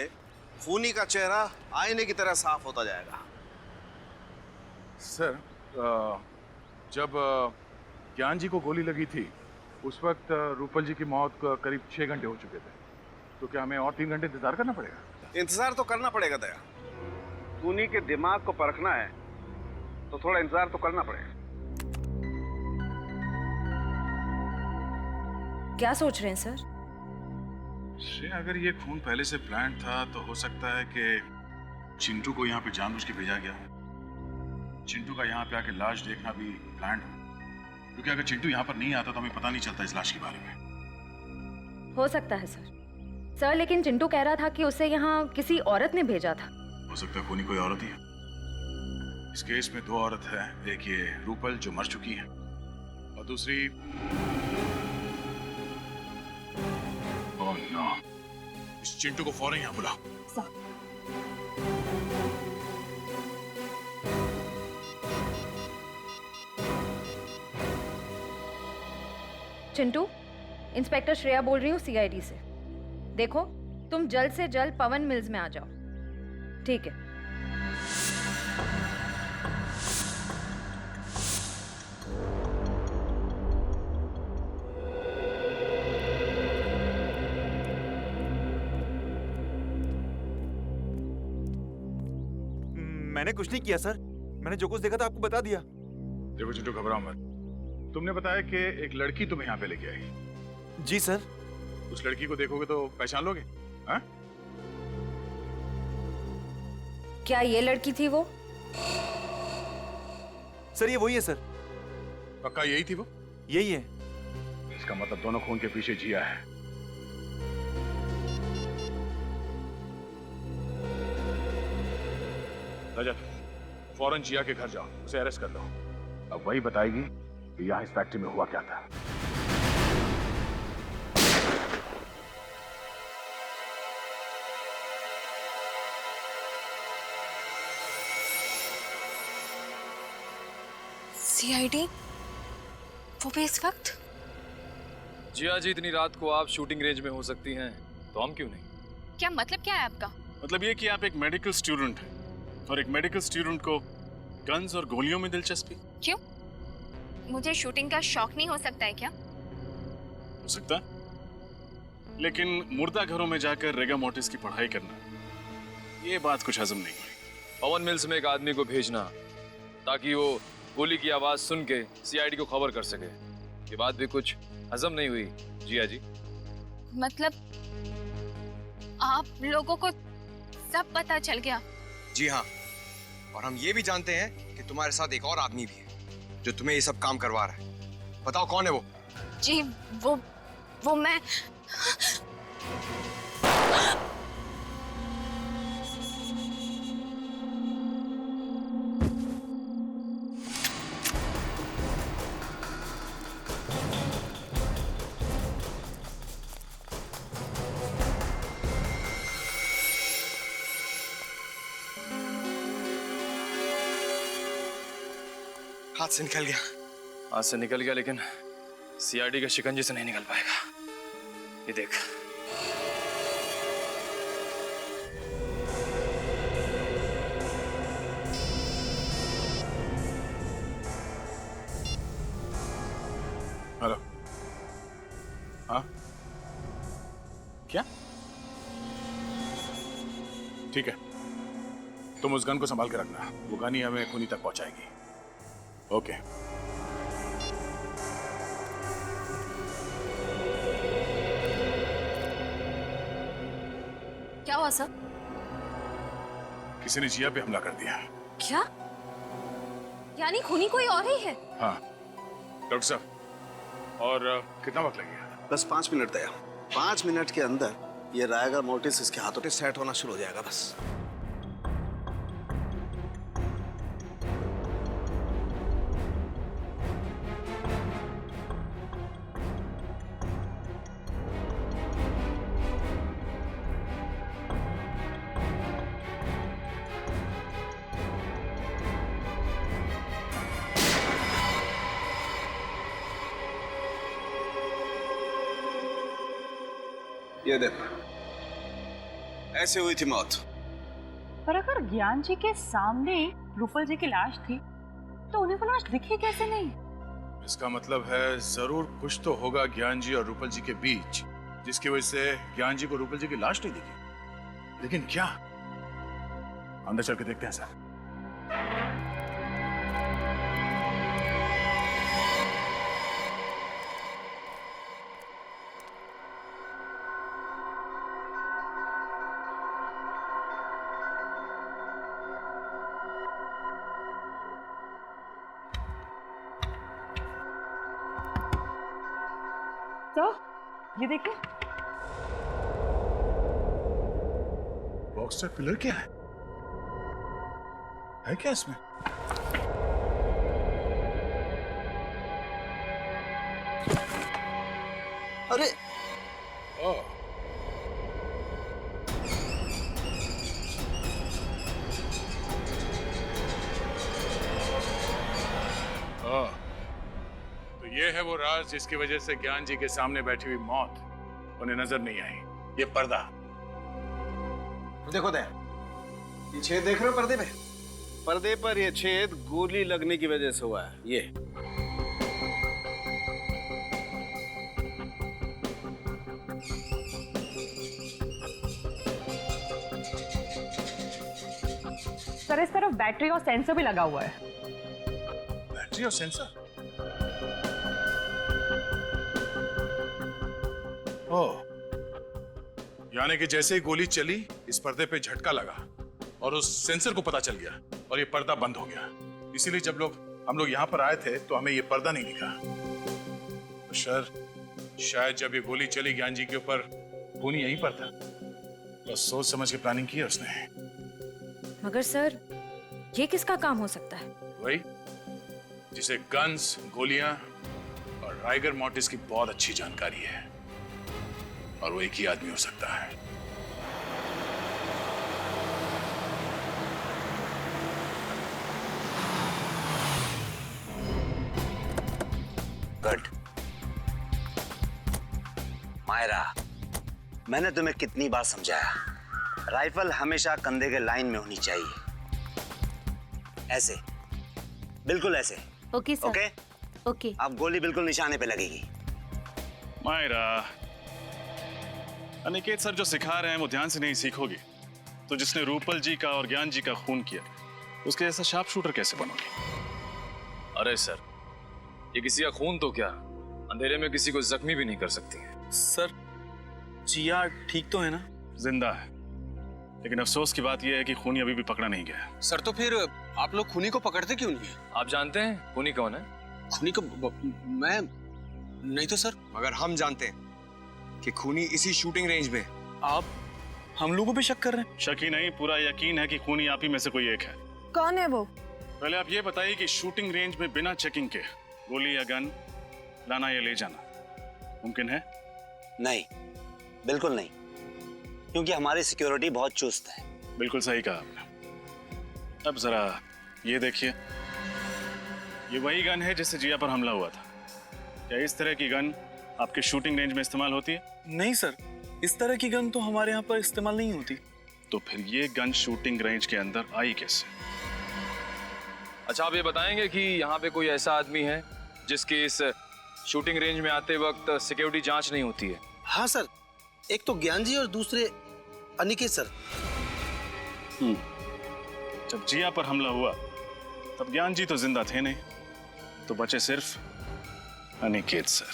खूनी का चेहरा आईने की तरह साफ होता जाएगा। सर, जब ज्ञान जी को गोली लगी थी उस वक्त रूपल जी की मौत को करीब 6 घंटे हो चुके थे, तो क्या हमें और 3 घंटे इंतजार करना पड़ेगा? इंतजार तो करना पड़ेगा दया, खूनी के दिमाग को परखना है तो थोड़ा इंतजार तो करना पड़ेगा। क्या सोच रहे हैं सर? श्रेया, अगर ये खून पहले से प्लान था तो हो सकता है कि चिंटू को यहाँ पे जानबूझ के भेजा गया हो। चिंटू का यहाँ पे आके लाश देखना भी प्लान हो, क्योंकि अगर चिंटू यहाँ पर नहीं आता तो हमें पता नहीं चलता इस लाश के बारे में। हो सकता है सर, लेकिन चिंटू कह रहा था कि उसे यहाँ किसी औरत ने भेजा था। हो सकता है खूनी कोई औरत ही है। इस केस में 2 औरत है, एक ये रूपल जो मर चुकी है और दूसरी ओह नो, इस चिंटू को फौरन यहाँ बुला। चिंटू, इंस्पेक्टर श्रेया बोल रही हूँ सीआईडी से। देखो, तुम जल्द से जल्द पवन मिल्स में आ जाओ। ठीक है। मैंने कुछ नहीं किया सर, मैंने जो कुछ देखा था आपको बता दिया। देखो चिंटू, घबराओ मत। तुमने बताया कि एक लड़की तुम्हें यहाँ पे लेके आई। जी सर। उस लड़की को देखोगे तो पहचान लोगे? हाँ? क्या ये लड़की थी वो? सर ये वही है सर। पक्का यही थी वो? यही है। इसका मतलब दोनों खून के पीछे जिया है। रजत, फौरन जिया के घर जाओ, उसे अरेस्ट कर लो। अब वही बताएगी कि यहाँ इस फैक्ट्री में हुआ क्या था। सीआईडी? वो भी इस वक्त? जिया जी, इतनी रात को आप शूटिंग रेंज में हो सकती हैं, तो हम क्यों नहीं? क्या मतलब क्या है आपका? मतलब ये कि आप एक मेडिकल स्टूडेंट हैं और एक मेडिकल स्टूडेंट को गन्स और गोलियों में दिलचस्पी। क्यों? मुझे शूटिंग का शौक नहीं हो सकता है क्या? हो सकता, लेकिन मुर्दा घरों में जाकर रेगा मोटिस की पढ़ाई करना, ये बात कुछ हजम नहीं हुई। पवन मिल्स में एक आदमी को भेजना ताकि वो गोली की आवाज सुन के सीआईडी को खबर कर सके, ये बात भी कुछ हजम नहीं हुई जिया जी। मतलब आप लोगों को सब पता चल गया? जी हाँ, और हम ये भी जानते हैं कि तुम्हारे साथ एक और आदमी भी है जो तुम्हें ये सब काम करवा रहा है। बताओ कौन है वो? जी वो मैं हाथ से निकल गया। हाथ से निकल गया, लेकिन सीआईडी के शिकंजे से नहीं निकल पाएगा। ये देख। हेलो। हाँ क्या? ठीक है, तुम उस गन को संभाल के रखना, वो गन ही हमें खूनी तक पहुंचाएगी। ओके। क्या हुआ सर? किसी ने जिया पे हमला कर दिया। क्या? यानी खूनी कोई और ही है? हाँ डॉक्टर साहब, और कितना वक्त लगेगा? बस 5 मिनट दया। 5 मिनट के अंदर ये रायगर मोर्टिस इसके हाथों पे सेट होना शुरू हो जाएगा बस। ये देख, ऐसे हुई थी मौत। पर अगर ज्ञान जी के सामने रूपल जी की लाश थी तो उन्हें वो लाश दिखी कैसे नहीं? इसका मतलब है जरूर कुछ तो होगा ज्ञान जी और रूपल जी के बीच, जिसकी वजह से ज्ञान जी को रूपल जी की लाश नहीं दिखी। लेकिन क्या? अंदर चल के देखते हैं सर। तो ये देखिए, बॉक्स पिलर क्या है क्या इसमें? अरे तो ये है वो राज जिसकी वजह से ज्ञान जी के सामने बैठी हुई मौत उन्हें नजर नहीं आई। ये पर्दा देखो दया, ये छेद देख रहे हो पर्दे पे? पर्दे पर ये छेद गोली लगने की वजह से हुआ है। ये सर इस तरफ बैटरी और सेंसर भी लगा हुआ है। बैटरी और सेंसर? ओह, यानी कि जैसे ही गोली चली इस पर्दे पे झटका लगा और उस सेंसर को पता चल गया और ये पर्दा बंद हो गया। इसीलिए जब हम लोग यहाँ पर आए थे तो हमें ये पर्दा नहीं दिखा। तो शायद जब ये गोली चली ज्ञान जी के ऊपर, खूनी यहीं पर था। तो सोच समझ के प्लानिंग की है उसने। मगर सर ये किसका काम हो सकता है? वही जिसे गन्स, गोलियां और राइगर मोर्टिस की बहुत अच्छी जानकारी है, और वो एक ही आदमी हो सकता है। गुड मायरा, मैंने तुम्हें कितनी बार समझाया, राइफल हमेशा कंधे के लाइन में होनी चाहिए। ऐसे, बिल्कुल ऐसे। Okay sir. Okay okay. अब गोली बिल्कुल निशाने पे लगेगी। मायरा, अनिकेत सर जो सिखा रहे हैं वो ध्यान से नहीं सीखोगी तो जिसने रूपल जी का और ज्ञान जी का खून किया उसके जैसा शार्प शूटर कैसे बनोगे? अरे सर, ये किसी का खून तो क्या, अंधेरे में किसी को जख्मी भी नहीं कर सकती है। सर जिया ठीक तो है ना? जिंदा है, लेकिन अफसोस की बात यह है कि खूनी अभी भी पकड़ा नहीं गया। सर तो फिर आप लोग खूनी को पकड़ते क्यों नहीं? आप जानते हैं खूनी कौन है? खूनी को मैं नहीं तो सर। मगर हम जानते हैं कि खूनी इसी शूटिंग रेंज में। आप हम लोगों पे शक कर रहे हैं? शक ही नहीं, पूरा यकीन है कि खूनी आप ही में से कोई एक है। कौन है वो? पहले आप ये बताइए कि शूटिंग रेंज में बिना चेकिंग के गोली या गन लाना या ले जाना मुमकिन है? नहीं, बिल्कुल नहीं, क्योंकि हमारी सिक्योरिटी बहुत चुस्त है। बिल्कुल सही कहा आपने। अब जरा ये देखिए, ये वही गन है जिससे जिया पर हमला हुआ था। क्या इस तरह की गन आपके शूटिंग रेंज में इस्तेमाल होती है? नहीं सर, इस तरह की गन तो हमारे यहाँ पर इस्तेमाल नहीं होती। तो फिर ये गन शूटिंग रेंज के अंदर आई कैसे? अच्छा, आप ये बताएंगे कि यहाँ पे कोई ऐसा आदमी है जिसकी इस शूटिंग रेंज में आते वक्त सिक्योरिटी जांच नहीं होती है? हाँ सर, एक तो ज्ञान जी और दूसरे अनिकेत सर। जब जिया पर हमला हुआ तब ज्ञान जी तो जिंदा थे नहीं, तो बचे सिर्फ अनिकेत सर।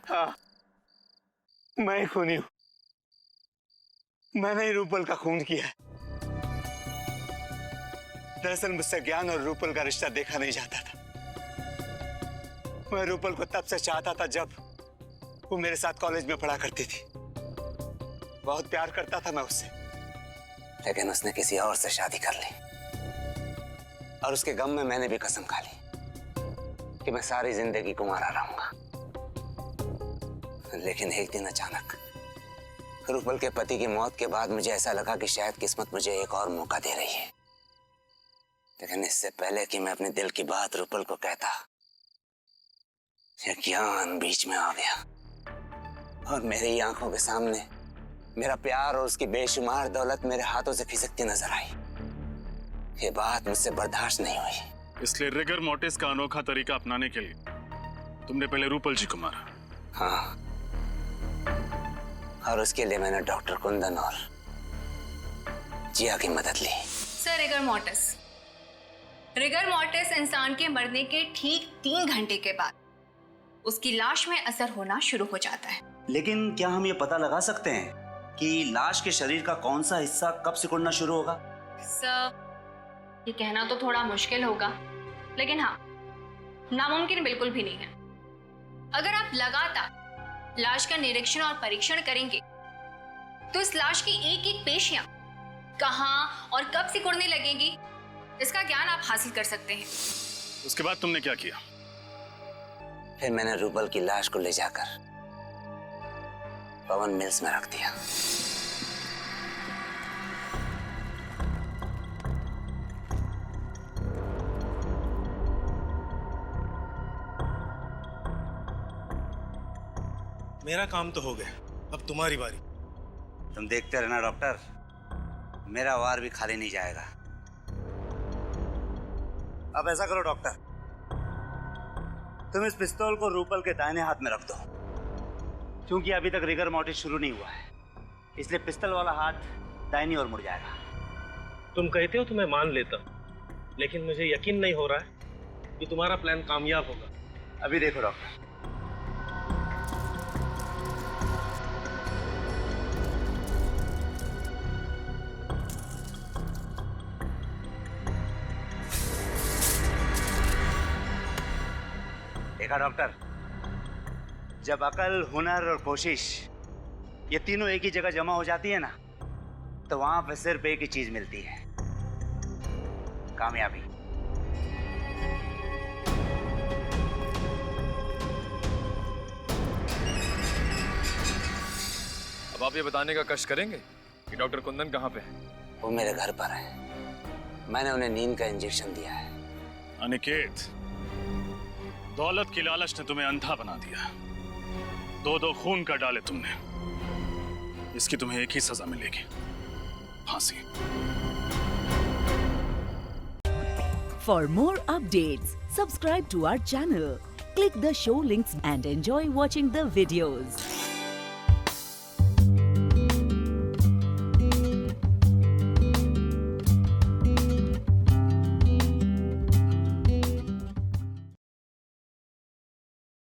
हाँ, मैं खूनी हूं। मैंने ही रूपल का खून किया है। दरअसल मुझसे ज्ञान और रूपल का रिश्ता देखा नहीं जाता था। मैं रूपल को तब से चाहता था जब वो मेरे साथ कॉलेज में पढ़ा करती थी। बहुत प्यार करता था मैं उससे, लेकिन उसने किसी और से शादी कर ली। और उसके गम में मैंने भी कसम खा ली कि मैं सारी जिंदगी कुंवारा रहूंगा। लेकिन एक दिन अचानक रूपल के पति की मौत के बाद मुझे ऐसा लगा कि शायद किस्मत मुझे एक और मौका दे रही है। लेकिन इससे पहले कि मैं अपने दिल की बात रूपल को कहता, ये ज्ञान बीच में आ गया और मेरी आंखों के सामने मेरा प्यार और उसकी बेशुमार दौलत मेरे हाथों से खिसकती नजर आई। ये बात मुझसे बर्दाश्त नहीं हुई। इसलिए रिगर मोर्टिस का अनोखा तरीका अपनाने के लिए तुमने पहले रूपल जी को मारा? हाँ, और उसके लिए मैंने डॉक्टर कुंदन और जिया की मदद ली। Sir, rigor mortis. Rigor mortis इंसान के मरने के ठीक 3 घंटे के बाद उसकी लाश में असर होना शुरू हो जाता है। लेकिन क्या हम ये पता लगा सकते हैं कि लाश के शरीर का कौन सा हिस्सा कब सिकुड़ना शुरू होगा? सर, ये कहना तो थोड़ा मुश्किल होगा, लेकिन हाँ, नामुमकिन बिल्कुल भी नहीं है। अगर आप लगातार लाश का निरीक्षण और परीक्षण करेंगे तो इस लाश की एक एक पेशियां कहां और कब सिकुड़ने लगेंगी, इसका ज्ञान आप हासिल कर सकते हैं। उसके बाद तुमने क्या किया? फिर मैंने रूपल की लाश को ले जाकर पवन मिल्स में रख दिया। मेरा काम तो हो गया, अब तुम्हारी बारी। तुम देखते रहना डॉक्टर, मेरा वार भी खाली नहीं जाएगा। अब ऐसा करो डॉक्टर, तुम इस पिस्तौल को रूपल के दाहिने हाथ में रख दो। क्योंकि अभी तक रिगर मोर्टिस शुरू नहीं हुआ है, इसलिए पिस्तौल वाला हाथ दाहिनी ओर मुड़ जाएगा। तुम कहते हो तो मैं मान लेता, लेकिन मुझे यकीन नहीं हो रहा है कि तुम्हारा प्लान कामयाब होगा। अभी देखो डॉक्टर, देखा डॉक्टर, जब अकल, हुनर और कोशिश ये तीनों एक ही जगह जमा हो जाती है ना, तो वहां पे सिर्फ एक ही चीज मिलती है, कामयाबी। अब आप ये बताने का कष्ट करेंगे कि डॉक्टर कुंदन कहाँ पे है? वो मेरे घर पर है, मैंने उन्हें नींद का इंजेक्शन दिया है। अनिकेत, दौलत की लालच ने तुम्हें अंधा बना दिया। 2-2 खून कर डाले तुमने, इसकी तुम्हें एक ही सजा मिलेगी, फांसी। For more updates, subscribe to our channel, click the show links and enjoy watching the videos.